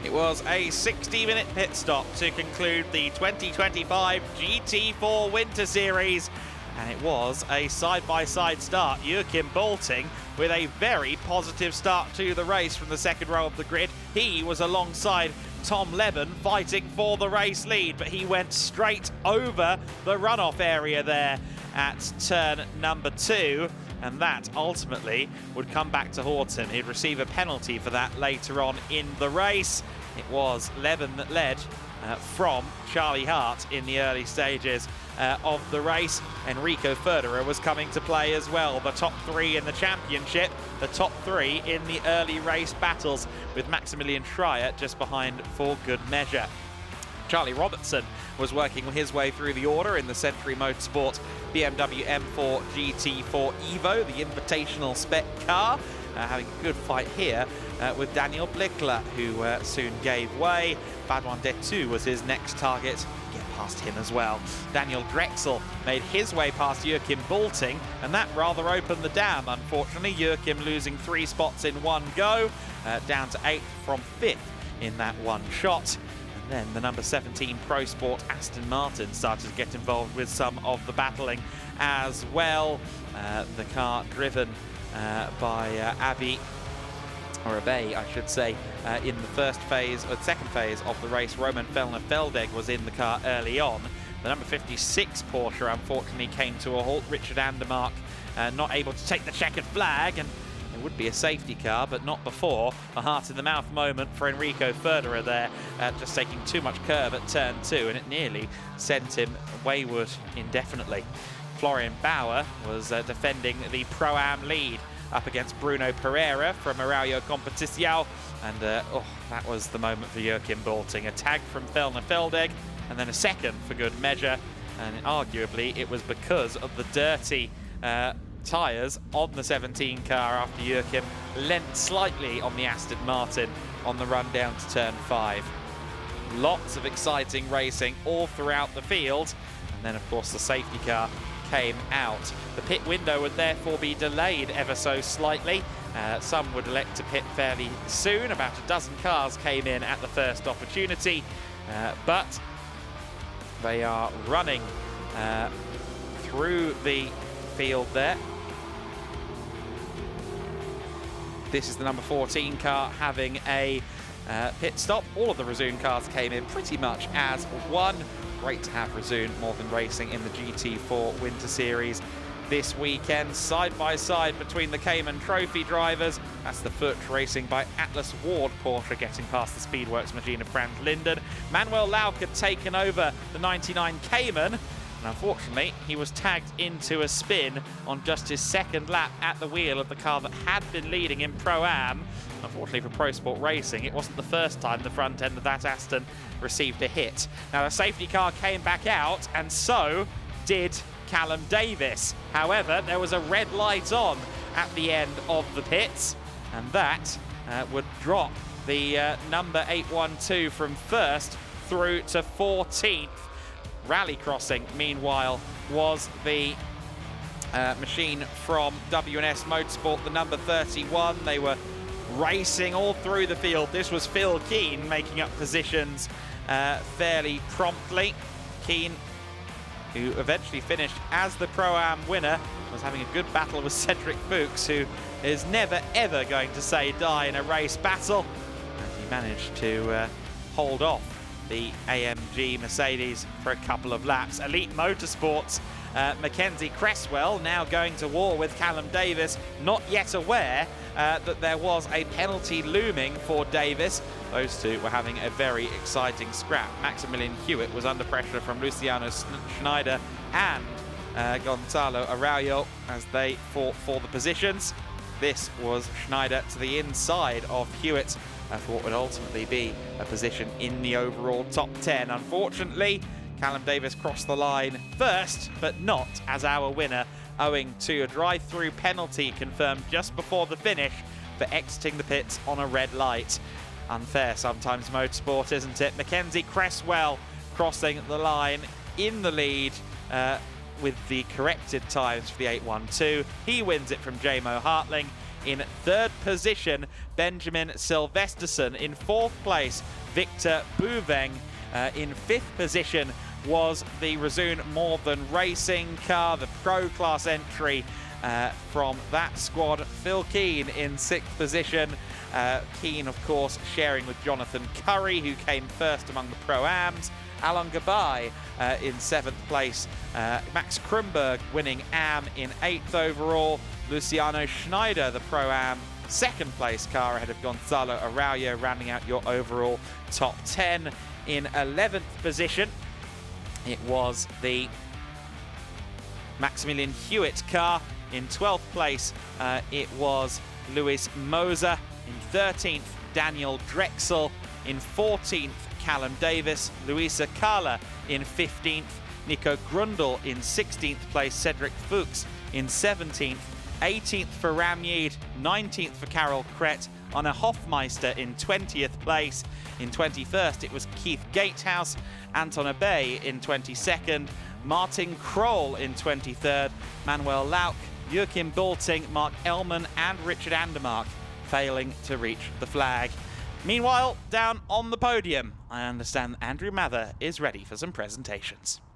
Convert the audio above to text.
It was a 60-minute pit stop to conclude the 2025 GT4 Winter Series, and it was a side-by-side start. Joachim Bolting with a very positive start to the race from the second row of the grid. He was alongside Tom Leben fighting for the race lead, but he went straight over the runoff area there at turn number 2. And that ultimately would come back to haunt him. He'd receive a penalty for that later on in the race. It was Leben that led from Charlie Hart in the early stages of the race. Enrico Ferderer was coming to play as well. The top 3 in the championship, the top 3 in the early race battles, with Maximilian Schreier just behind for good measure. Charlie Robertson was working his way through the order in the Century Motorsport BMW M4 GT4 Evo, the invitational spec car, having a good fight here with Daniel Blickler, who soon gave way. Badouin Detu was his next target. Get past him as well. Daniel Drexel made his way past Joachim Bolting, and that rather opened the dam. Unfortunately, Joachim losing 3 spots in one go, down to 8th from 5th in that one shot. Then the number 17 Pro Sport Aston Martin started to get involved with some of the battling as well. The car driven by Abe, I should say, in the first phase, or the second phase of the race. Roman Fellner-Feldegg was in the car early on. The number 56 Porsche unfortunately came to a halt. Richard Andermark not able to take the checkered flag, and it would be a safety car, but not before a heart-in-the-mouth moment for Enrico Ferderer there, just taking too much curve at turn 2, and it nearly sent him wayward indefinitely. Florian Bauer was defending the Pro-Am lead up against Bruno Pereira from Araujo Competição, and that was the moment for Joachim Bolting. A tag from Fellner-Feldegg, and then a second for good measure, and arguably it was because of the dirty tyres on the 17 car after Joachim leant slightly on the Aston Martin on the run down to turn 5. Lots of exciting racing all throughout the field, and then of course the safety car came out. The pit window would therefore be delayed ever so slightly. Some would elect to pit fairly soon. About a dozen cars came in at the first opportunity, but they are running through the field there. This is the number 14 car having a pit stop. All of the Resoon cars came in pretty much as one. Great to have Resoon Morgan Racing in the GT4 Winter Series this weekend. Side by side between the Cayman Trophy drivers. That's the foot racing by Atlas Ward Porsche getting past the Speedworks machine of Franz Linden. Manuel Lauck had taken over the 99 Cayman, and unfortunately, he was tagged into a spin on just his second lap at the wheel of the car that had been leading in Pro-Am. Unfortunately for Pro Sport Racing, it wasn't the first time the front end of that Aston received a hit. Now, the safety car came back out, and so did Callum Davis. However, there was a red light on at the end of the pits, and that would drop the number 812 from first through to 14th. Rally Crossing, meanwhile, was the machine from W&S Motorsport, the number 31. They were racing all through the field. This was Phil Keane making up positions fairly promptly. Keane, who eventually finished as the Pro-Am winner, was having a good battle with Cedric Fuchs, who is never ever going to say die in a race battle. And he managed to hold off the AMG Mercedes for a couple of laps. Elite Motorsports, Mackenzie Cresswell now going to war with Callum Davis, not yet aware that there was a penalty looming for Davis. Those two were having a very exciting scrap. Maximilian Hewitt was under pressure from Luciano Schneider and Gonzalo Araujo as they fought for the positions. This was Schneider to the inside of Hewitt for what would ultimately be a position in the overall top 10. Unfortunately, Callum Davis crossed the line first, but not as our winner, owing to a drive-through penalty confirmed just before the finish for exiting the pits on a red light. Unfair sometimes, motorsport, isn't it? Mackenzie Cresswell crossing the line in the lead with the corrected times for the 812. He wins it from J-Mo Hartling. In third position, Benjamin Silvesterson. In fourth place, Victor Bouveng. In fifth position was the Resoon More Than Racing car, the Pro Class entry from that squad. Phil Keane in sixth position. Keane, of course, sharing with Jonathan Curry, who came first among the Pro-Ams. Alan Gabay in seventh place. Max Krumberg winning AM in eighth overall. Luciano Schneider, the Pro-Am, second place car ahead of Gonzalo Araujo, rounding out your overall top 10. In 11th position, it was the Maximilian Hewitt car. In 12th place, it was Luis Moser. In 13th, Daniel Drexel. In 14th, Callum Davis. Luisa Kala in 15th. Nico Grundle in 16th place. Cedric Fuchs in 17th. 18th for Ramyeed. 19th for Carol Kret. Anna Hofmeister in 20th place. In 21st, it was Keith Gatehouse. Anton Abey in 22nd. Martin Kroll in 23rd. Manuel Lauk, Joachim Balting, Mark Ellman and Richard Andermark failing to reach the flag. Meanwhile, down on the podium, I understand Andrew Mather is ready for some presentations.